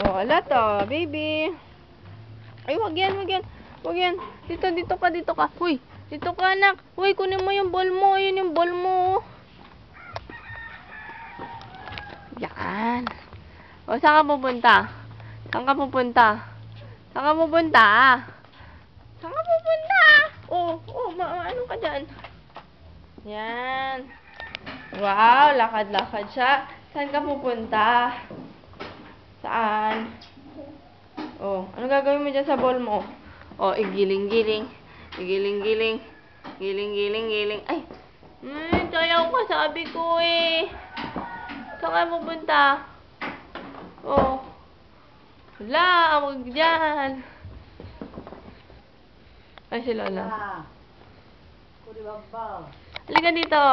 Oh, ala to, baby. Ay, wag yan, wag yan. Wag yan. Dito ka. Huy, dito ka, anak. Huy, kunin mo yung ball mo. Ayun yung ball mo. Yan. O, saan ka pupunta? Saan ka pupunta? Saan ka pupunta? Saan ka pupunta? Ano ka dyan? Yan. Wow, lakad-lakad siya. Saan ka pupunta? Saan? Oh, ano gagawin mo dyan sa ball mo? Oh, igiling-giling. Igiling-giling. Giling-giling-giling. Ay! Tayaw ka, sabi ko eh. Saan ka pupunta? Oh. Wala, wag dyan. Ay, si Lola. Kuri Baba. Halika dito.